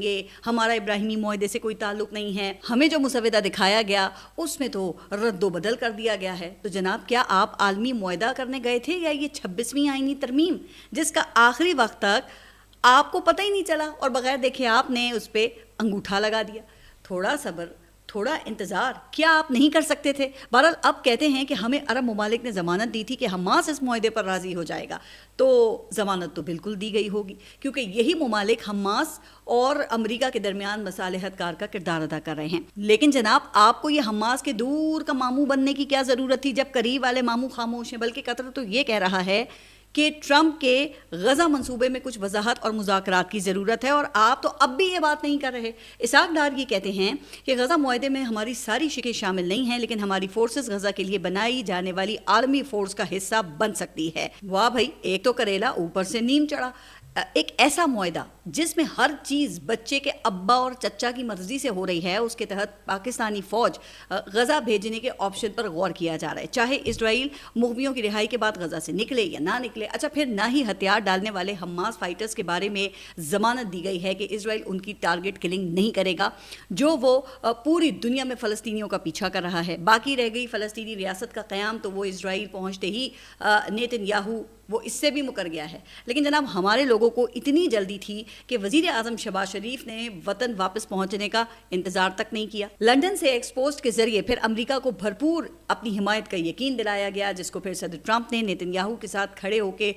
یہ ہمارا ابراہیمی معاہدے سے کوئی تعلق نہیں ہے، ہمیں جو مسودہ دکھایا گیا اس میں تو رد و بدل کر دیا گیا ہے۔ تو جناب کیا آپ عالمی معاہدہ کرنے گئے تھے یا یہ 26ویں آئینی ترمیم جس کا آخری وقت تک آپ کو پتہ ہی نہیں چلا اور بغیر دیکھے آپ نے اس پہ انگوٹھا لگا دیا؟ تھوڑا صبر، تھوڑا انتظار کیا آپ نہیں کر سکتے تھے؟ بہرحال اب کہتے ہیں کہ ہمیں عرب ممالک نے ضمانت دی تھی کہ حماس اس معاہدے پر راضی ہو جائے گا، تو ضمانت تو بالکل دی گئی ہوگی کیونکہ یہی ممالک حماس اور امریکہ کے درمیان مصالحت کار کا کردار ادا کر رہے ہیں۔ لیکن جناب آپ کو یہ حماس کے دور کا ماموں بننے کی کیا ضرورت تھی جب قریب والے ماموں خاموش ہیں؟ بلکہ قطر تو یہ کہہ رہا ہے کہ ٹرمپ کے غزہ منصوبے میں کچھ وضاحت اور مذاکرات کی ضرورت ہے، اور آپ تو اب بھی یہ بات نہیں کر رہے۔ اسحاق ڈار یہ کہتے ہیں کہ غزہ معاہدے میں ہماری ساری شقیں شامل نہیں ہیں، لیکن ہماری فورسز غزہ کے لیے بنائی جانے والی عالمی فورس کا حصہ بن سکتی ہے۔ واہ بھائی، ایک تو کریلا اوپر سے نیم چڑھا۔ ایک ایسا معاہدہ جس میں ہر چیز بچے کے ابا اور چچا کی مرضی سے ہو رہی ہے، اس کے تحت پاکستانی فوج غزہ بھیجنے کے آپشن پر غور کیا جا رہا ہے، چاہے اسرائیل مغویوں کی رہائی کے بعد غزہ سے نکلے یا نہ نکلے۔ اچھا، پھر نہ ہی ہتھیار ڈالنے والے حماس فائٹرز کے بارے میں ضمانت دی گئی ہے کہ اسرائیل ان کی ٹارگٹ کلنگ نہیں کرے گا جو وہ پوری دنیا میں فلسطینیوں کا پیچھا کر رہا ہے۔ باقی رہ گئی فلسطینی ریاست کا قیام، تو وہ اسرائیل پہنچتے ہی نیتن یاہو وہ اس سے بھی مکر گیا ہے۔ لیکن جناب ہمارے لوگوں کو اتنی جلدی تھی کہ وزیر اعظم شہباز شریف نے وطن واپس پہنچنے کا انتظار تک نہیں کیا۔ لندن سے ایکس پوسٹ کے ذریعے پھر امریکہ کو بھرپور اپنی حمایت کا یقین دلایا گیا، جس کو پھر صدر ٹرمپ نے نیتن یاہو کے ساتھ کھڑے ہو کے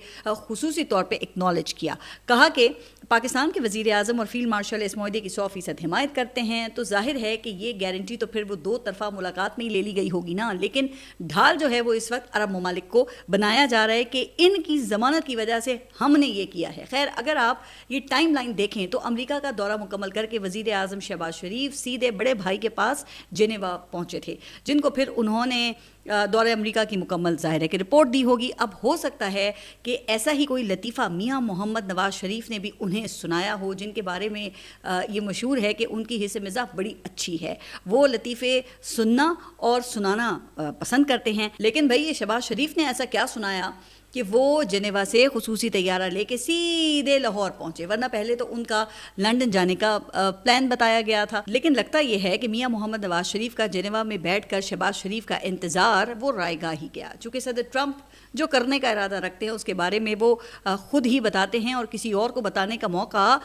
خصوصی طور پہ اکنالج کیا۔ کہا کہ پاکستان کے وزیر اعظم اور فیلڈ مارشل اس معاہدے کی 100% حمایت کرتے ہیں، تو ظاہر ہے کہ یہ گارنٹی تو پھر وہ دو طرفہ ملاقات میں ہی لے لی گئی ہوگی نا۔ لیکن ڈھال جو ہے وہ اس وقت عرب ممالک کو بنایا جا رہا ہے کہ ان کی ضمانت کی وجہ سے ہم نے یہ کیا ہے۔ خیر، اگر آپ یہ ٹائم لائن دیکھیں تو امریکہ کا دورہ مکمل کر کے وزیر اعظم شہباز شریف سیدھے بڑے بھائی کے پاس جنیوا پہنچے تھے، جن کو پھر انہوں نے دورہ امریکہ کی مکمل ظاہر کی رپورٹ دی ہوگی۔ اب ہو سکتا ہے کہ ایسا ہی کوئی لطیفہ میاں محمد نواز شریف نے بھی انہیں سنایا ہو، جن کے بارے میں یہ مشہور ہے کہ ان کی حصہ مزاح بڑی اچھی ہے، وہ لطیفے سننا اور سنانا پسند کرتے ہیں۔ لیکن بھئی یہ شہباز شریف نے ایسا کیا سنایا کہ وہ جنیوا سے خصوصی طیارہ لے کے سیدھے لاہور پہنچے، ورنہ پہلے تو ان کا لندن جانے کا پلان بتایا گیا تھا۔ لیکن لگتا یہ ہے کہ میاں محمد نواز شریف کا جنیوا میں بیٹھ کر شہباز شریف کا انتظار وہ رائے گاہ ہی گیا، چونکہ صدر ٹرمپ جو کرنے کا ارادہ رکھتے ہیں اس کے بارے میں وہ خود ہی بتاتے ہیں اور کسی اور کو بتانے کا موقع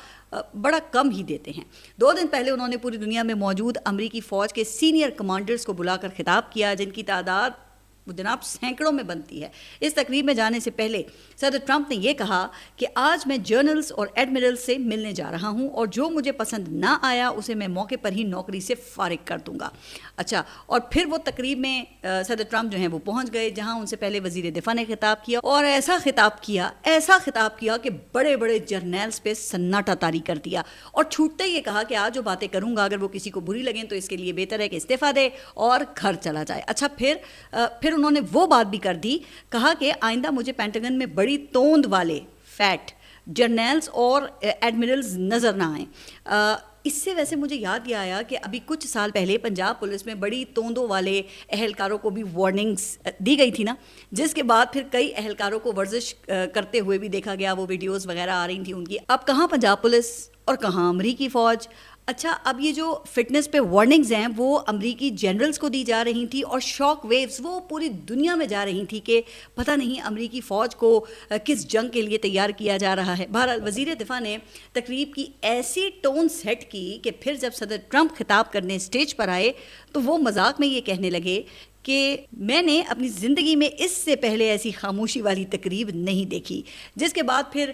بڑا کم ہی دیتے ہیں۔ 2 دن پہلے انہوں نے پوری دنیا میں موجود امریکی فوج کے سینئر کمانڈرز کو بلا کر خطاب کیا، جن کی تعداد جناب سینکڑوں میں بنتی ہے۔ اس تقریب میں جانے سے پہلے صدر ٹرمپ نے یہ کہا کہ آج میں جنرلز اور ایڈمرلز سے ملنے جا رہا ہوں، اور جو مجھے پسند نہ آیا اسے میں موقع پر ہی نوکری سے فارغ کر دوں گا۔ اچھا، اور پھر وہ تقریب میں صدر ٹرمپ جو ہیں وہ پہنچ گئے، جہاں ان سے پہلے وزیر دفاع نے خطاب کیا، اور ایسا خطاب کیا کہ بڑے بڑے جرنیلز پہ سناٹا طاری کر دیا، اور چھوٹتے یہ کہا کہ آج جو باتیں کروں گا اگر وہ کسی کو بری لگیں تو اس کے لیے بہتر ہے کہ استعفیٰ دے اور گھر چلا جائے۔ اچھا، پھر انہوں نے وہ بات بھی کر دی، کہا کہ آئندہ مجھے پینٹاگن میں بڑی توند والے فیٹ جرنیلز اور ایڈمرلز نظر نہ آئیں۔ اس سے ویسے مجھے یاد یہ آیا کہ ابھی کچھ سال پہلے پنجاب پولیس میں بڑی توندوں والے اہلکاروں کو بھی وارننگز دی گئی تھی نا، جس کے بعد پھر کئی اہلکاروں کو ورزش کرتے ہوئے بھی دیکھا گیا، وہ ویڈیوز وغیرہ آ رہی تھیں ان کی۔ اب کہاں پنجاب پولیس اور کہاں امریکی فوج؟ اچھا، اب یہ جو فٹنس پہ وارننگز ہیں وہ امریکی جنرلز کو دی جا رہی تھی، اور شاک ویوز وہ پوری دنیا میں جا رہی تھی کہ پتہ نہیں امریکی فوج کو کس جنگ کے لیے تیار کیا جا رہا ہے۔ بہرحال وزیر دفاع نے تقریب کی ایسی ٹون سیٹ کی کہ پھر جب صدر ٹرمپ خطاب کرنے اسٹیج پر آئے تو وہ مذاق میں یہ کہنے لگے کہ میں نے اپنی زندگی میں اس سے پہلے ایسی خاموشی والی تقریب نہیں دیکھی، جس کے بعد پھر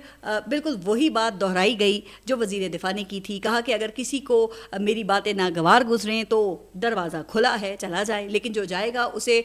بالکل وہی بات دہرائی گئی جو وزیر دفاع نے کی تھی۔ کہا کہ اگر کسی کو میری باتیں ناگوار گزریں تو دروازہ کھلا ہے، چلا جائے، لیکن جو جائے گا اسے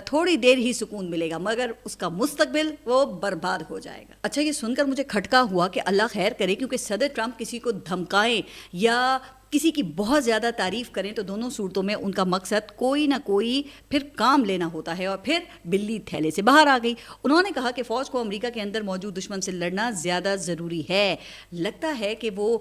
تھوڑی دیر ہی سکون ملے گا، مگر اس کا مستقبل وہ برباد ہو جائے گا۔ اچھا، یہ سن کر مجھے کھٹکا ہوا کہ اللہ خیر کرے، کیونکہ صدر ٹرمپ کسی کو دھمکائیں یا کسی کی بہت زیادہ تعریف کریں تو دونوں صورتوں میں ان کا مقصد کوئی نہ کوئی پھر کام لینا ہوتا ہے، اور پھر بلی تھیلے سے باہر آ گئی۔ انہوں نے کہا کہ فوج کو امریکہ کے اندر موجود دشمن سے لڑنا زیادہ ضروری ہے۔ لگتا ہے کہ وہ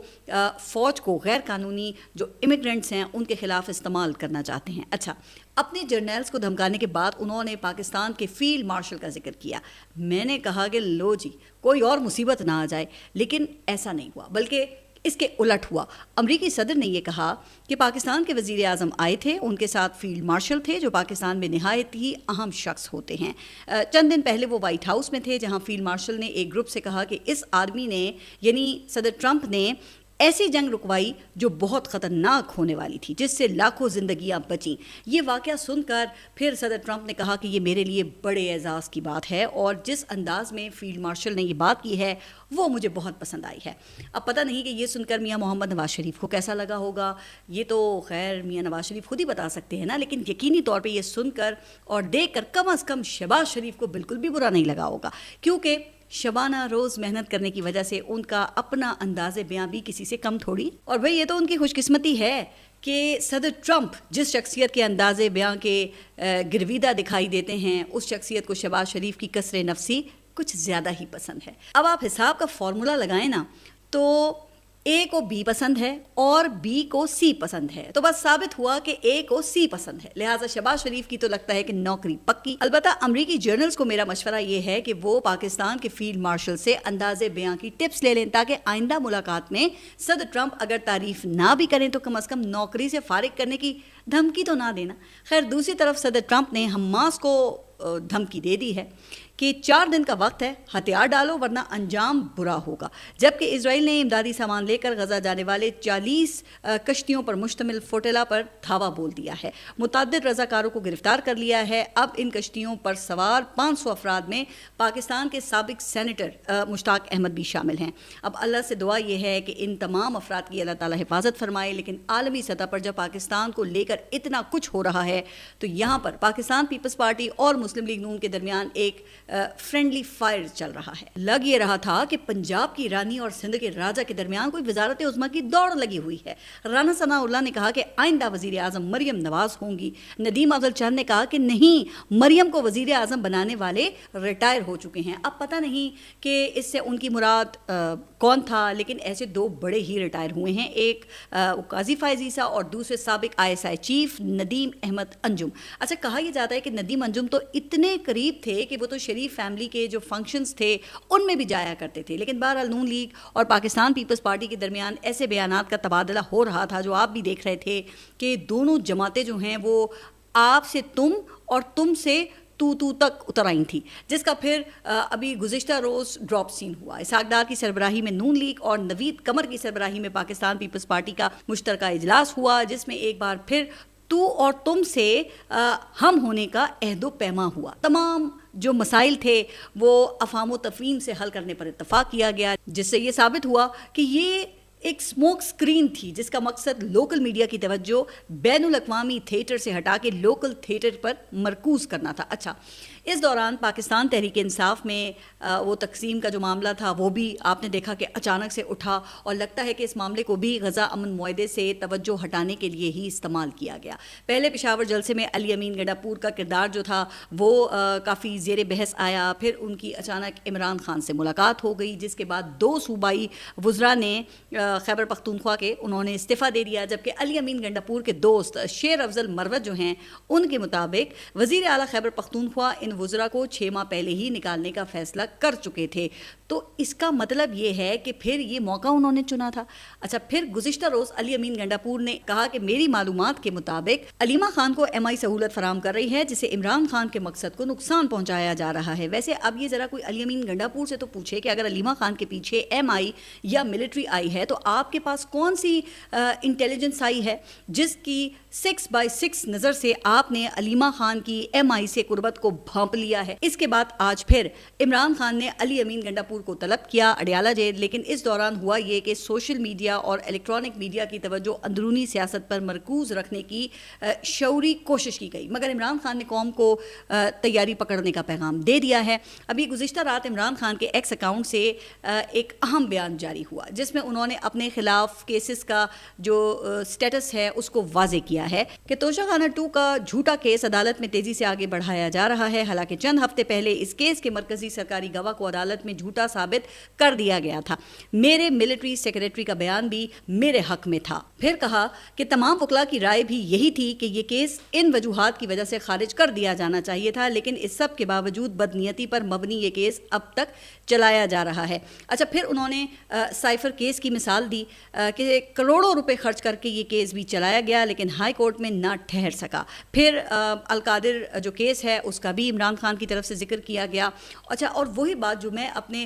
فوج کو غیر قانونی جو امیگرنٹس ہیں ان کے خلاف استعمال کرنا چاہتے ہیں۔ اچھا، اپنے جرنیلز کو دھمکانے کے بعد انہوں نے پاکستان کے فیلڈ مارشل کا ذکر کیا۔ میں نے کہا کہ لو جی، کوئی اور مصیبت نہ آ جائے، لیکن ایسا نہیں ہوا، بلکہ اس کے الٹ ہوا. امریکی صدر نے یہ کہا کہ پاکستان کے وزیر اعظم آئے تھے, ان کے ساتھ فیلڈ مارشل تھے جو پاکستان میں نہایت ہی اہم شخص ہوتے ہیں. چند دن پہلے وہ وائٹ ہاؤس میں تھے جہاں فیلڈ مارشل نے ایک گروپ سے کہا کہ اس آدمی نے یعنی صدر ٹرمپ نے ایسی جنگ رکوائی جو بہت خطرناک ہونے والی تھی, جس سے لاکھوں زندگیاں بچیں. یہ واقعہ سن کر پھر صدر ٹرمپ نے کہا کہ یہ میرے لیے بڑے اعزاز کی بات ہے, اور جس انداز میں فیلڈ مارشل نے یہ بات کی ہے وہ مجھے بہت پسند آئی ہے. اب پتہ نہیں کہ یہ سن کر میاں محمد نواز شریف کو کیسا لگا ہوگا, یہ تو خیر میاں نواز شریف خود ہی بتا سکتے ہیں نا, لیکن یقینی طور پہ یہ سن کر اور دیکھ کر کم از کم شہباز شریف کو بالکل بھی برا نہیں لگا ہوگا, کیونکہ شبانہ روز محنت کرنے کی وجہ سے ان کا اپنا انداز بیاں بھی کسی سے کم تھوڑی. اور بھئی یہ تو ان کی خوش قسمتی ہے کہ صدر ٹرمپ جس شخصیت کے انداز بیاں کے گرویدہ دکھائی دیتے ہیں, اس شخصیت کو شہباز شریف کی کثر نفسی کچھ زیادہ ہی پسند ہے. اب آپ حساب کا فارمولا لگائیں نا, تو اے کو بی پسند ہے اور بی کو سی پسند ہے, تو بس ثابت ہوا کہ اے کو سی پسند ہے, لہٰذا شہباز شریف کی تو لگتا ہے کہ نوکری پکی. البتہ امریکی جرنلز کو میرا مشورہ یہ ہے کہ وہ پاکستان کے فیلڈ مارشل سے انداز بیاں کی ٹپس لے لیں, تاکہ آئندہ ملاقات میں صدر ٹرمپ اگر تعریف نہ بھی کریں تو کم از کم نوکری سے فارغ کرنے کی دھمکی تو نہ دینا. خیر دوسری طرف صدر ٹرمپ نے حماس کو دھمکی دے دی ہے کہ 4 دن کا وقت ہے, ہتھیار ڈالو ورنہ انجام برا ہوگا. جبکہ اسرائیل نے امدادی سامان لے کر غزہ جانے والے 40 کشتیوں پر مشتمل فوٹیلا پر دھاوا بول دیا ہے. متعدد رضاکاروں کو گرفتار کر لیا ہے. اب ان کشتیوں پر سوار 500 افراد میں پاکستان کے سابق سینیٹر مشتاق احمد بھی شامل ہیں. اب اللہ سے دعا یہ ہے کہ ان تمام افراد کی اللہ تعالیٰ حفاظت فرمائے. لیکن عالمی سطح پر جب پاکستان کو لے کر اتنا کچھ ہو رہا ہے تو یہاں پر پاکستان پیپلز پارٹی اور مسلم لیگ نون کے درمیان ایک فرینڈلی فائر چل رہا ہے. لگ یہ رہا تھا کہ پنجاب کی رانی اور سندھ کے راجہ کے درمیان کوئی وزارت عظمیٰ کی دوڑ لگی ہوئی ہے. رانا ثناء اللہ نے کہا کہ آئندہ وزیر اعظم مریم نواز ہوں گی. ندیم افضل چند نے کہا کہ نہیں, مریم کو وزیر اعظم بنانے والے ریٹائر ہو چکے ہیں. اب پتہ نہیں کہ اس سے ان کی مراد کون تھا, لیکن ایسے 2 بڑے ہی ریٹائر ہوئے ہیں, ایک قاضی فائز عیسیٰ اور دوسرے سابق ISI چیف ندیم احمد انجم. اچھا کہا یہ جاتا ہے کہ ندیم انجم تو اتنے قریب تھے کہ وہ تو شریف فیملی کے جو فنکشنز تھے ان میں بھی جایا کرتے تھے. لیکن بہرحال نون لیگ اور پاکستان پیپلز پارٹی کے درمیان ایسے بیانات کا تبادلہ ہو رہا تھا جو آپ بھی دیکھ رہے تھے کہ دونوں جماعتیں جو ہیں وہ آپ سے تم اور تم سے تو تک اتر آئی تھی, جس کا پھر ابھی گزشتہ روز ڈراپ سین ہوا. اسحاق ڈار کی سربراہی میں نون لیگ اور نوید قمر کی سربراہی میں پاکستان پیپلز پارٹی کا مشترکہ اجلاس ہوا, جس میں ایک بار پھر تو اور تم سے ہم ہونے کا عہد و پیما ہوا. تمام جو مسائل تھے وہ افہام و تفہیم سے حل کرنے پر اتفاق کیا گیا, جس سے یہ ثابت ہوا کہ یہ ایک سموک سکرین تھی جس کا مقصد لوکل میڈیا کی توجہ بین الاقوامی تھیٹر سے ہٹا کے لوکل تھیٹر پر مرکوز کرنا تھا. اچھا اس دوران پاکستان تحریک انصاف میں وہ تقسیم کا جو معاملہ تھا وہ بھی آپ نے دیکھا کہ اچانک سے اٹھا, اور لگتا ہے کہ اس معاملے کو بھی غزہ امن معاہدے سے توجہ ہٹانے کے لیے ہی استعمال کیا گیا. پہلے پشاور جلسے میں علی امین گنڈا پور کا کردار جو تھا وہ کافی زیر بحث آیا. پھر ان کی اچانک عمران خان سے ملاقات ہو گئی, جس کے بعد 2 صوبائی وزراء نے خیبر پختونخوا کے انہوں نے استعفیٰ دے دیا. جبکہ علی امین گنڈا پور کے دوست شیر افضل مروت جو ہیں ان کے مطابق وزیر اعلیٰ خیبر پختونخوا ان وزراء کو 6 ماہ پہلے ہی نکالنے کا فیصلہ کر چکے تھے. تو اس کا مطلب یہ ہے کہ پھر یہ موقع انہوں نے چنا تھا. اچھا پھر گزشتہ روز علی امین گنڈا پور نے کہا کہ میری معلومات کے مطابق علیمہ خان کو ایم آئی سہولت فراہم کر رہی ہے جسے عمران خان کے مقصد کو نقصان پہنچایا جا رہا ہے. ویسے اب یہ ذرا کوئی علی امین گنڈا پور سے تو پوچھے کہ اگر علیمہ خان کے پیچھے ایم آئی یا ملٹری آئی ہے تو آپ کے پاس کون سی انٹیلیجنس آئی ہے جس کی 6/6 نظر سے آپ نے علیمہ خان کی ایم آئی سے قربت کو بھانپ لیا ہے. اس کے بعد آج پھر عمران خان نے علی امین گنڈا پور کو طلب کیا اڈیالہ جیل. لیکن اس دوران ہوا یہ کہ سوشل میڈیا اور الیکٹرانک میڈیا کی توجہ اندرونی سیاست پر مرکوز رکھنے کی شعوری کوشش کی گئی, مگر عمران خان نے قوم کو تیاری پکڑنے کا پیغام دے دیا ہے. ابھی گزشتہ رات عمران خان کے ایکس اکاؤنٹ سے ایک اہم بیان جاری ہوا جس میں انہوں نے اپنے خلاف کیسز کا جو سٹیٹس ہے اس کو واضح کیا ہے کہ توشہ خانہ 2 کا جھوٹا کیس عدالت میں تیزی سے آگے بڑھایا جا رہا ہے. حالانکہ چند ہفتے پہلے اس کیس کے مرکزی سرکاری گواہ کو عدالت میں جھوٹا ثابت کر دیا گیا تھا. میرے ملٹری سیکریٹری کا بیان بھی میرے حق میں تھا. پھر کہا کہ تمام وکلاء کی رائے بھی یہی تھی کہ یہ کیس ان وجوہات کی وجہ سے خارج کر دیا جانا چاہیے تھا, لیکن اس سب کے باوجود بدنیتی پر مبنی یہ کیس اب تک چلایا جا رہا ہے. اچھا, پھر انہوں نے سائفر کیس کی مثال دی کہ کروڑوں روپے خرچ کر کے یہ کیس بھی چلایا گیا لیکن ہائی کورٹ میں نہ ٹھہر سکا. پھر القادر جو کیس ہے اس کا بھی عمران خان کی طرف سے ذکر کیا گیا. اچھا, اور وہی بات جو میں اپنے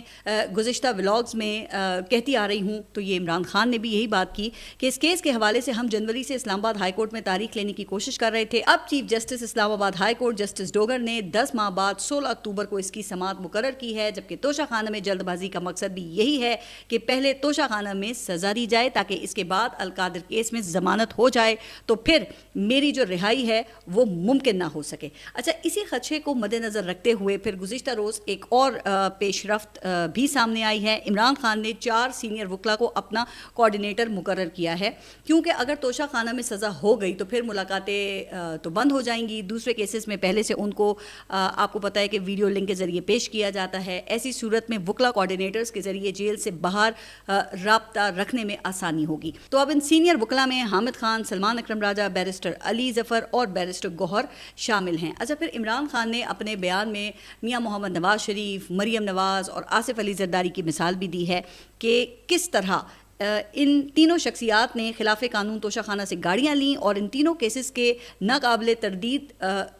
گزشتہ ولاگز میں کہتی آ رہی ہوں, تو یہ عمران خان نے بھی یہی بات کی کہ اس کیس کے حوالے سے ہم جنوری سے اسلام آباد ہائی کورٹ میں تاریخ لینے کی کوشش کر رہے تھے. اب چیف جسٹس اسلام آباد ہائی کورٹ جسٹس ڈوگر نے 10 ماہ بعد 16 اکتوبر کو اس کی سماعت مقرر کی ہے, جبکہ توشہ خانہ میں جلد بازی کا مقصد بھی یہی ہے کہ پہلے توشہ خانہ میں سزا دی جائے تاکہ اس کے بعد القادر کیس میں ضمانت ہو جائے تو پھر میری جو رہائی ہے وہ ممکن نہ ہو سکے. اچھا, اسی خدشے کو مد نظر رکھتے ہوئے پھر گزشتہ روز ایک اور پیش رفت بھی سامنے آئی ہے. عمران خان نے 4 سینئر وکلا کو اپنا کوآرڈینیٹر مقرر کیا ہے, کیونکہ اگر توشہ خانہ میں سزا ہو گئی تو پھر ملاقاتیں تو بند ہو جائیں گی. دوسرے کیسز میں پہلے سے ان کو آپ کو پتہ ہے کہ ویڈیو لنک کے ذریعے پیش کیا جاتا ہے. ایسی صورت میں وکلا کوآرڈینیٹرز کے ذریعے جیل سے باہر رابطہ رکھنے میں آسانی ہوگی. تو اب ان سینئر وکلا میں حامد خان, سلمان اکرم راجہ, بیرسٹر علی ظفر اور بیرسٹر گوہر شامل ہیں. اچھا, پھر عمران خان نے اپنے بیان میں میاں محمد نواز شریف, مریم نواز اور آصف علی زرداری کی مثال بھی دی ہے کہ کس طرح ان تینوں شخصیات نے خلاف قانون توشہ خانہ سے گاڑیاں لیں اور ان تینوں کیسز کے ناقابل تردید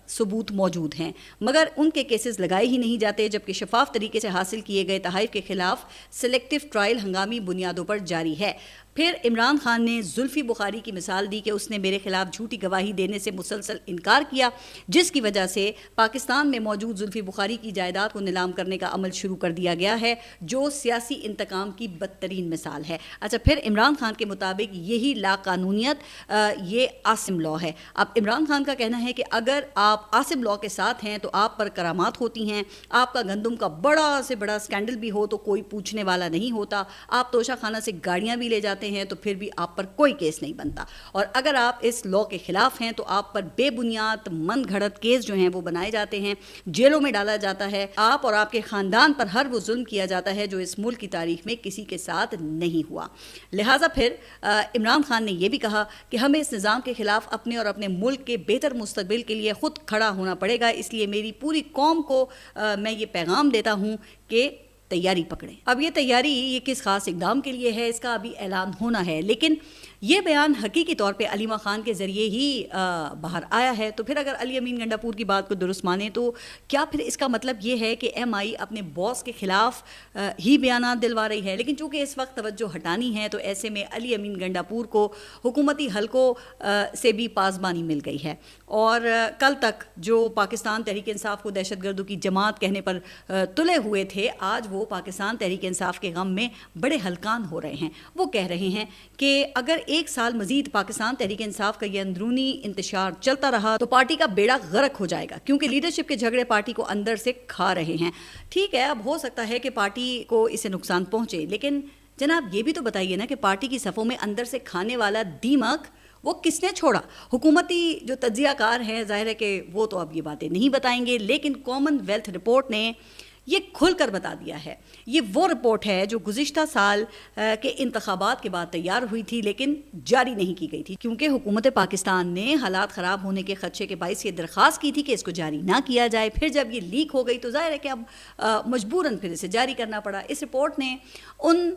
ثبوت موجود ہیں, مگر ان کے کیسز لگائے ہی نہیں جاتے, جبکہ شفاف طریقے سے حاصل کیے گئے تحائف کے خلاف سلیکٹیو ٹرائل ہنگامی بنیادوں پر جاری ہے. پھر عمران خان نے زلفی بخاری کی مثال دی کہ اس نے میرے خلاف جھوٹی گواہی دینے سے مسلسل انکار کیا, جس کی وجہ سے پاکستان میں موجود زلفی بخاری کی جائیداد کو نیلام کرنے کا عمل شروع کر دیا گیا ہے, جو سیاسی انتقام کی بدترین مثال ہے. اچھا, پھر عمران خان کے مطابق یہی لا قانونیت یہ عاصم لا ہے. اب عمران خان کا کہنا ہے کہ اگر آپ عاصم لا کے ساتھ ہیں تو آپ پر کرامات ہوتی ہیں, آپ کا گندم کا بڑا سے بڑا اسکینڈل بھی ہو تو کوئی پوچھنے والا نہیں ہوتا, آپ توشہ خانہ سے گاڑیاں بھی لے جاتے ہیں تو پھر بھی آپ پر کوئی کیس نہیں بنتا, اور اگر آپ اس لا کے خلاف ہیں تو آپ پر بے بنیاد من گھڑت کیس جو ہیں وہ بنائے جاتے ہیں, جیلوں میں ڈالا جاتا ہے, آپ اور آپ کے خاندان پر ہر وہ ظلم کیا جاتا ہے جو اس ملک کی تاریخ میں کسی کے ساتھ نہیں ہوا. لہٰذا پھر عمران خان نے یہ بھی کہا کہ ہمیں اس نظام کے خلاف اپنے اور اپنے ملک کے بہتر مستقبل کے لیے خود کھڑا ہونا پڑے گا, اس لیے میری پوری قوم کو میں یہ پیغام دیتا ہوں کہ تیاری پکڑیں. اب یہ تیاری یہ کس خاص اقدام کے لیے ہے اس کا ابھی اعلان ہونا ہے, لیکن یہ بیان حقیقی طور پہ علیمہ خان کے ذریعے ہی باہر آیا ہے. تو پھر اگر علی امین گنڈاپور کی بات کو درست مانیں تو کیا پھر اس کا مطلب یہ ہے کہ ایم آئی اپنے باس کے خلاف ہی بیانات دلوا رہی ہے؟ لیکن چونکہ اس وقت توجہ ہٹانی ہے تو ایسے میں علی امین گنڈاپور کو حکومتی حلقوں سے بھی پاسبانی مل گئی ہے, اور کل تک جو پاکستان تحریک انصاف کو دہشت گردوں کی جماعت کہنے پر تلے ہوئے تھے, آج وہ پاکستان تحریک انصاف کے غم میں بڑے ہلکان ہو رہے ہیں. وہ کہہ رہے ہیں کہ اگر 1 سال مزید پاکستان تحریک انصاف کا یہ اندرونی انتشار چلتا رہا تو پارٹی کا بیڑا غرق ہو جائے گا, کیونکہ لیڈرشپ کے جھگڑے پارٹی کو اندر سے کھا رہے ہیں. ٹھیک ہے, اب ہو سکتا ہے کہ پارٹی کو اسے نقصان پہنچے, لیکن جناب یہ بھی تو بتائیے نا کہ پارٹی کی صفوں میں اندر سے کھانے والا دیمک وہ کس نے چھوڑا؟ حکومتی جو تجزیہ کار ہیں ظاہر ہے کہ وہ تو اب یہ باتیں نہیں بتائیں گے, لیکن کامن ویلتھ رپورٹ نے یہ کھل کر بتا دیا ہے. یہ وہ رپورٹ ہے جو گزشتہ سال کے انتخابات کے بعد تیار ہوئی تھی لیکن جاری نہیں کی گئی تھی, کیونکہ حکومت پاکستان نے حالات خراب ہونے کے خدشے کے باعث یہ درخواست کی تھی کہ اس کو جاری نہ کیا جائے. پھر جب یہ لیک ہو گئی تو ظاہر ہے کہ اب مجبوراً پھر اسے جاری کرنا پڑا. اس رپورٹ نے ان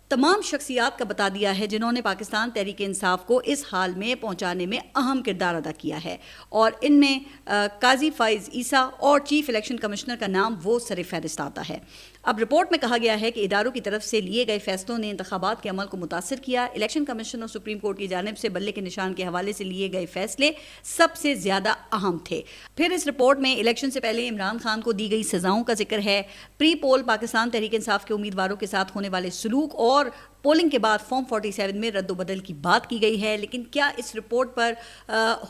تمام شخصیات کا بتا دیا ہے جنہوں نے پاکستان تحریک انصاف کو اس حال میں پہنچانے میں اہم کردار ادا کیا ہے, اور ان میں قاضی فائز عیسیٰ اور چیف الیکشن کمشنر کا نام وہ سر فہرست آتا ہے. اب رپورٹ میں کہا گیا ہے کہ اداروں کی طرف سے لیے گئے فیصلوں نے انتخابات کے عمل کو متاثر کیا. الیکشن کمیشن اور سپریم کورٹ کی جانب سے بلے کے نشان کے حوالے سے لیے گئے فیصلے سب سے زیادہ اہم تھے. پھر اس رپورٹ میں الیکشن سے پہلے عمران خان کو دی گئی سزاؤں کا ذکر ہے, پری پول پاکستان تحریک انصاف کے امیدواروں کے ساتھ ہونے والے سلوک اور پولنگ کے بعد فارم 47 میں رد و بدل کی بات کی گئی ہے. لیکن کیا اس رپورٹ پر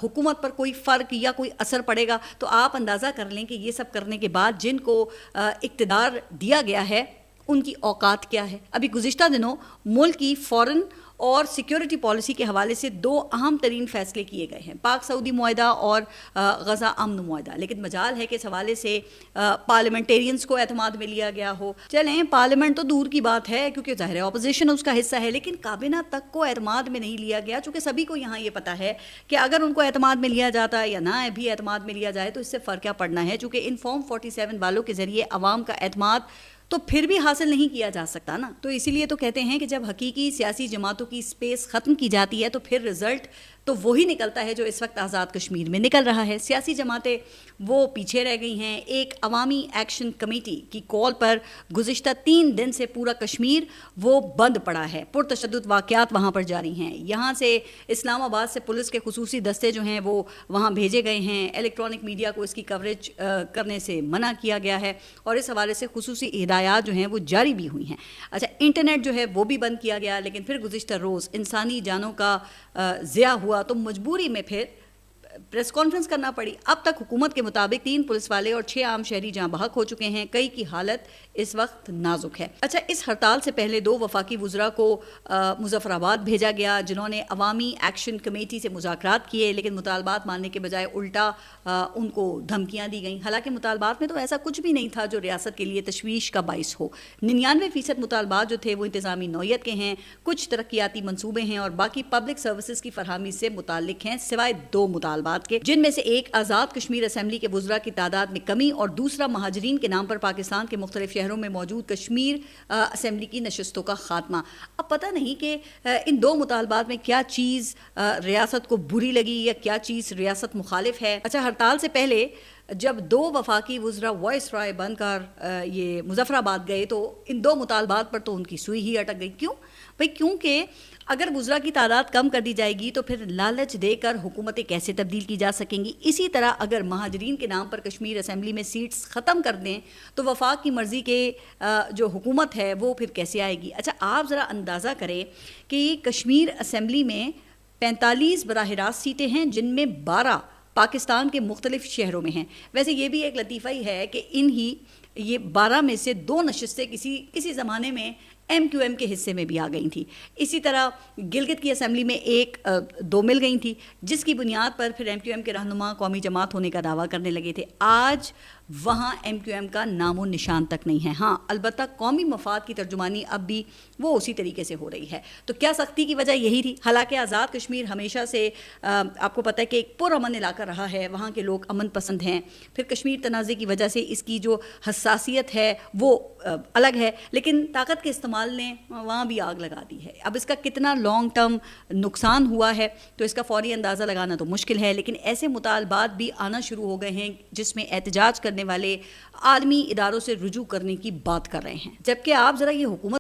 حکومت پر کوئی فرق یا کوئی اثر پڑے گا؟ تو آپ اندازہ کر لیں کہ یہ سب کرنے کے بعد جن کو اقتدار دیا گیا ہے ان کی اوقات کیا ہے. ابھی گزشتہ دنوں ملک کی فورن اور سیکیورٹی پالیسی کے حوالے سے 2 اہم ترین فیصلے کیے گئے ہیں، پاک سعودی معاہدہ اور غزہ امن معاہدہ، لیکن مجال ہے کہ اس حوالے سے پارلیمنٹیرینز کو اعتماد میں لیا گیا ہو۔ چلیں پارلیمنٹ تو دور کی بات ہے کیونکہ ظاہر ہے اپوزیشن اس کا حصہ ہے، لیکن کابینہ تک کو اعتماد میں نہیں لیا گیا، چونکہ سبھی کو یہاں یہ پتہ ہے کہ اگر ان کو اعتماد میں لیا جاتا یا نہ بھی اعتماد میں لیا جائے تو اس سے فرق کیا پڑنا ہے، چونکہ ان فارم 47 والوں کے ذریعے عوام کا اعتماد تو پھر بھی حاصل نہیں کیا جا سکتا نا۔ تو اسی لیے تو کہتے ہیں کہ جب حقیقی سیاسی جماعتوں کی سپیس ختم کی جاتی ہے تو پھر رزلٹ تو وہی نکلتا ہے جو اس وقت آزاد کشمیر میں نکل رہا ہے۔ سیاسی جماعتیں وہ پیچھے رہ گئی ہیں۔ ایک عوامی ایکشن کمیٹی کی کال پر گزشتہ 3 دن سے پورا کشمیر وہ بند پڑا ہے، پرتشدد واقعات وہاں پر جاری ہیں۔ یہاں سے اسلام آباد سے پولیس کے خصوصی دستے جو ہیں وہ وہاں بھیجے گئے ہیں، الیکٹرانک میڈیا کو اس کی کوریج کرنے سے منع کیا گیا ہے اور اس حوالے سے خصوصی ہدایات جو ہیں وہ جاری بھی ہوئی ہیں۔ اچھا انٹرنیٹ جو ہے وہ بھی بند کیا گیا، لیکن پھر گزشتہ روز انسانی جانوں کا ضیاع ہوا تو مجبوری میں پھر پریس کانفرنس کرنا پڑی۔ اب تک حکومت کے مطابق 3 پولیس والے اور 6 عام شہری جاں بحق ہو چکے ہیں، کئی کی حالت اس وقت نازک ہے۔ اچھا اس ہڑتال سے پہلے 2 وفاقی وزراء کو مظفر آباد بھیجا گیا جنہوں نے عوامی ایکشن کمیٹی سے مذاکرات کیے، لیکن مطالبات ماننے کے بجائے الٹا ان کو دھمکیاں دی گئیں۔ حالانکہ مطالبات میں تو ایسا کچھ بھی نہیں تھا جو ریاست کے لیے تشویش کا باعث ہو۔ 99% مطالبات جو تھے وہ انتظامی نوعیت کے ہیں، کچھ ترقیاتی منصوبے ہیں اور باقی پبلک سروسز کی فراہمی سے متعلق ہیں، سوائے 2 مطالبات کے، جن میں سے ایک آزاد کشمیر اسمبلی کے وزراء کی تعداد میں کمی اور دوسرا مہاجرین کے نام پر پاکستان کے مختلف شہروں میں موجود کشمیر اسمبلی کی نشستوں کا خاتمہ۔ اب پتہ نہیں کہ ان 2 مطالبات میں کیا چیز ریاست کو بری لگی یا کیا چیز ریاست مخالف ہے۔ اچھا ہڑتال سے پہلے جب 2 وفاقی وزراء وائس رائے بن کر یہ مظفر آباد گئے تو ان 2 مطالبات پر تو ان کی سوئی ہی اٹک گئی۔ کیوں بھئی؟ کیونکہ اگر وزراء کی تعداد کم کر دی جائے گی تو پھر لالچ دے کر حکومتیں کیسے تبدیل کی جا سکیں گی؟ اسی طرح اگر مہاجرین کے نام پر کشمیر اسمبلی میں سیٹس ختم کر دیں تو وفاق کی مرضی کے جو حکومت ہے وہ پھر کیسے آئے گی؟ اچھا آپ ذرا اندازہ کریں کہ کشمیر اسمبلی میں 45 براہ راست سیٹیں ہیں جن میں 12 پاکستان کے مختلف شہروں میں ہیں۔ ویسے یہ بھی ایک لطیفہ ہی ہے کہ یہ 12 میں سے 2 نشستیں کسی زمانے میں MQM کے حصے میں بھی آ گئی تھیں۔ اسی طرح گلگت کی اسمبلی میں 2 مل گئی تھی، جس کی بنیاد پر پھر MQM کے رہنما قومی جماعت ہونے کا دعویٰ کرنے لگے تھے۔ آج وہاں MQM کا نام و نشان تک نہیں ہے۔ ہاں البتہ قومی مفاد کی ترجمانی اب بھی وہ اسی طریقے سے ہو رہی ہے۔ تو کیا سختی کی وجہ یہی تھی؟ حالانکہ آزاد کشمیر ہمیشہ سے آپ کو پتہ ہے کہ ایک پرامن علاقہ رہا ہے، وہاں کے لوگ امن پسند ہیں، پھر کشمیر تنازع کی وجہ سے اس کی جو حساسیت ہے وہ الگ ہے، لیکن طاقت کے استعمال نے وہاں بھی آگ لگا دی ہے۔ اب اس کا کتنا لانگ ٹرم نقصان ہوا ہے تو اس کا فوری اندازہ لگانا تو مشکل ہے، لیکن ایسے مطالبات بھی آنا شروع ہو گئے ہیں جس میں احتجاج کرنے والے عالمی اداروں سے رجوع کرنے کی بات کر رہے ہیں۔ جبکہ آپ ذرا یہ حکومت